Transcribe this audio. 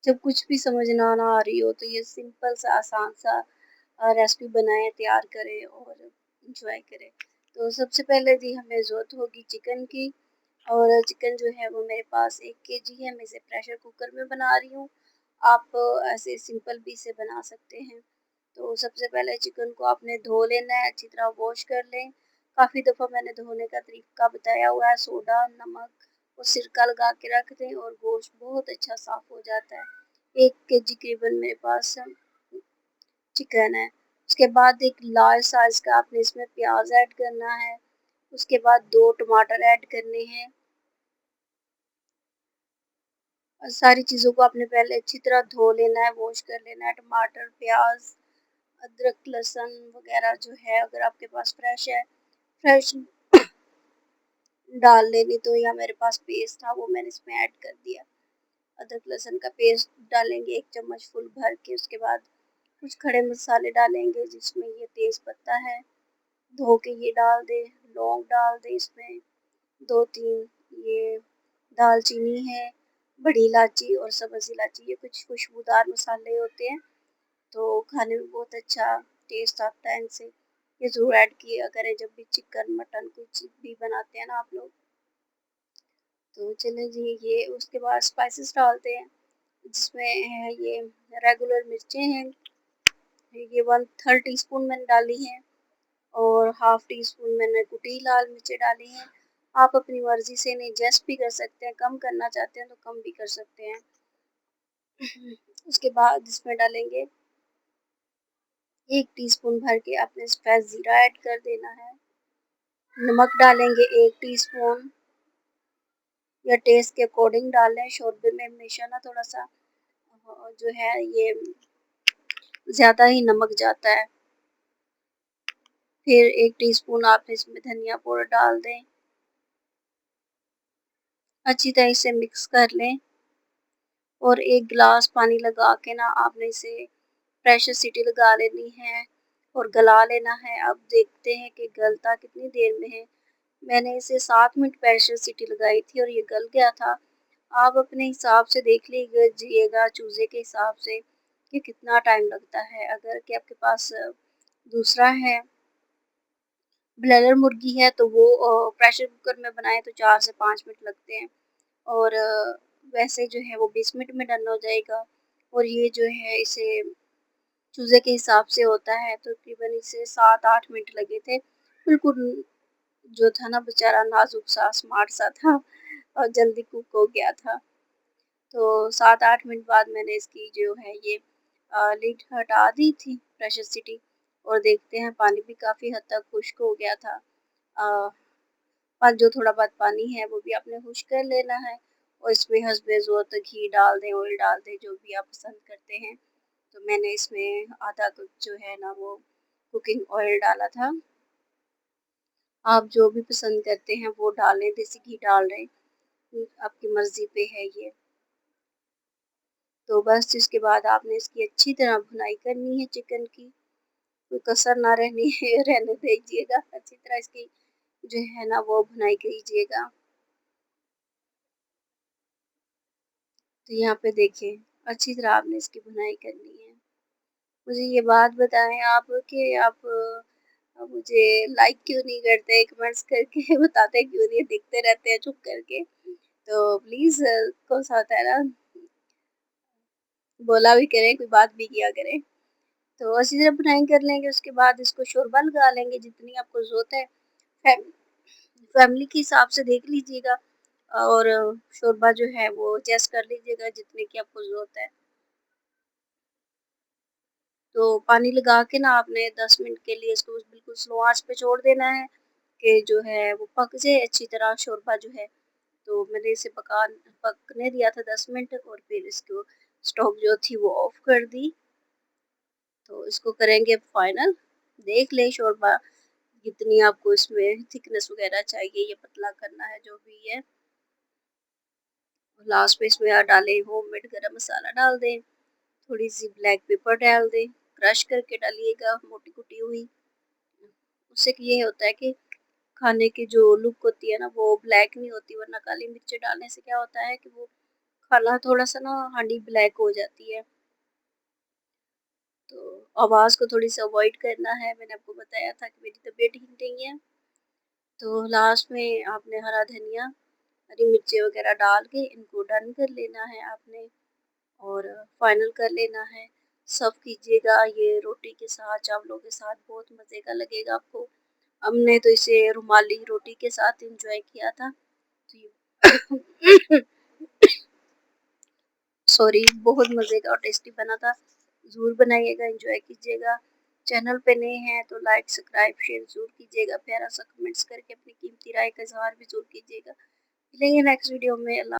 जब कुछ भी समझ ना आ रही हो तो ये सिंपल सा आसान सा रेसिपी बनाएं, तैयार करें और इंजॉय करें। तो सबसे पहले जी हमें ज़रूरत होगी चिकन की। और चिकन जो है वो मेरे पास 1 kg है। मैं इसे प्रेशर कुकर में बना रही हूँ। आप ऐसे सिंपल भी इसे बना सकते हैं। तो सबसे पहले चिकन को आपने धो लेना है, अच्छी तरह वॉश कर लें। काफ़ी दफ़ा मैंने धोने का तरीका बताया हुआ है। सोडा, नमक और सिरका लगा के रख दें और गोश्त बहुत अच्छा साफ़ हो जाता है। 1 kg करीबन मेरे पास चिकन है। उसके बाद एक लार्ज साइज़ का आपने इसमें प्याज ऐड करना है। उसके बाद 2 टमाटर ऐड करने हैं। और सारी चीज़ों को आपने पहले अच्छी तरह धो लेना है, वॉश कर लेना है। टमाटर, प्याज, अदरक, लहसुन वगैरह जो है अगर आपके पास फ्रेश है, फ्रेश डाल लेनी। तो यहाँ मेरे पास पेस्ट था वो मैंने इसमें ऐड कर दिया। अदरक लहसुन का पेस्ट डालेंगे 1 चम्मच फुल भर के। उसके बाद कुछ खड़े मसाले डालेंगे जिसमें ये तेज़ पत्ता है, धो के ये डाल दें। लौंग डाल दें इसमें, 2-3 ये दालचीनी है, बड़ी इलायची और सब्ज़ इलायची। ये कुछ खुशबूदार मसाले होते हैं तो खाने में बहुत अच्छा टेस्ट आता है इनसे। ये ज़रूर ऐड किया करें जब भी चिकन, मटन कुछ भी बनाते हैं ना आप लोग। तो चलें जी, ये उसके बाद स्पाइसेस डालते हैं जिसमें है ये रेगुलर मिर्चें हैं। ये 1/3 टीस्पून मैंने डाली हैं और हाफ़ टी स्पून मैंने कुटी लाल मिर्चें डाली हैं। आप अपनी मर्ज़ी से इन्हें एडजस्ट भी कर सकते हैं, कम करना चाहते हैं तो कम भी कर सकते हैं। उसके बाद इसमें डालेंगे 1 टीस्पून भर के आपने इसमें ज़ीरा ऐड कर देना है। नमक डालेंगे 1 टीस्पून या टेस्ट के अकॉर्डिंग डालें। शोरबे में हमेशा ना थोड़ा-सा जो है ये ज़्यादा ही नमक जाता है। फिर 1 टीस्पून आप इसमें धनिया पाउडर डाल दें। अच्छी तरह इसे मिक्स कर लें और 1 गिलास पानी लगा के ना आपने इसे प्रेशर सीटी लगा लेनी है और गला लेना है। अब देखते हैं कि गलता कितनी देर में है। मैंने इसे 7 मिनट प्रेशर सीटी लगाई थी और ये गल गया था। आप अपने हिसाब से देख लीजिएगा चूज़े के हिसाब से कि कितना टाइम लगता है। अगर कि आपके पास दूसरा है ब्लैलर मुर्गी है तो वो प्रेशर कुकर में बनाएं तो 4 से 5 मिनट लगते हैं और वैसे जो है वो 20 मिनट में डन हो जाएगा। और ये जो है इसे चूज़े के हिसाब से होता है तो तकरीबन इसे 7-8 मिनट लगे थे। बिल्कुल जो था ना बेचारा नाजुक सा स्मार्ट सा था और जल्दी कुक हो गया था। तो 7-8 मिनट बाद मैंने इसकी जो है ये लिड हटा दी थी प्रेशर सीटी और देखते हैं पानी भी काफ़ी हद तक खुश्क हो गया था। और जो थोड़ा बहुत पानी है वो भी आपने खुश्क कर लेना है और इसमें हस्बे ज़रूरत घी डाल दें, ऑयल डाल दें, जो भी आप पसंद करते हैं। तो मैंने इसमें आधा कप जो है ना वो कुकिंग ऑयल डाला था। आप जो भी पसंद करते हैं वो डालें, देसी घी डाल रहे हैं, आपकी मर्ज़ी पे है ये। तो बस इसके बाद आपने इसकी अच्छी तरह भुनाई करनी है चिकन की, कोई कसर ना रहनी है रहने दीजिएगा। अच्छी तरह इसकी जो है ना वो भुनाई कीजिएगा। तो यहाँ पे देखिए अच्छी तरह आपने इसकी भुनाई करनी है। मुझे ये बात बताएं आप कि आप मुझे लाइक क्यों नहीं करते, कमेंट्स करके बताते क्यों नहीं, दिखते रहते हैं चुप करके। तो प्लीज़ कौन सा होता है ना, बोला भी करें, कोई बात भी किया करें। तो अच्छी तरह भुनाई कर लेंगे। उसके बाद इसको शोरबा लगा लेंगे जितनी आपको ज़रूरत है। फैम फैमिली के हिसाब से देख लीजिएगा और शोरबा जो है वो एडजस्ट कर लीजिएगा जितने की आपको ज़रूरत है। तो पानी लगा के ना आपने 10 मिनट के लिए इसको बिल्कुल स्लो आँच पे छोड़ देना है कि जो है वो पक जाए अच्छी तरह शोरबा जो है। तो मैंने इसे पकने दिया था 10 मिनट और फिर इसको स्टोव जो थी वो ऑफ कर दी। तो इसको करेंगे फाइनल। देख लें शोरबा कितनी आपको इसमें थिकनेस वगैरह चाहिए, ये पतला करना है जो भी है। लास्ट में इसमें आप डालें होममेड गरम मसाला डाल दें, थोड़ी सी ब्लैक पेपर डाल दें, क्रश करके डालिएगा मोटी कुटी हुई। उससे ये होता है कि खाने की जो लुक होती है ना वो ब्लैक नहीं होती, वरना काली मिर्च डालने से क्या होता है कि वो खाना थोड़ा सा ना हांडी ब्लैक हो जाती है, तो आवाज़ को थोड़ी सी अवॉइड करना है। मैंने आपको बताया था कि मेरी तबीयत ठीक नहीं है। तो लास्ट में आपने हरा धनिया, हरी मिर्ची वगैरह डाल के इनको डन कर लेना है आपने, और फाइनल कर लेना है। सर्व कीजिएगा ये रोटी के साथ, चावलों के साथ, बहुत मज़े का लगेगा आपको। हमने तो इसे रुमाली रोटी के साथ एंजॉय किया था। तो ये सॉरी, बहुत मज़े का और टेस्टी बना था। ज़रूर बनाइएगा, एंजॉय कीजिएगा। चैनल पे नए हैं तो लाइक सब्सक्राइब शेयर ज़रूर कीजिएगा। प्यारा सा कमेंट्स करके अपनी कीमती राय का इज़हार भी ज़रूर कीजिएगा। मिलेंगे नेक्स्ट वीडियो में। अल्लाह।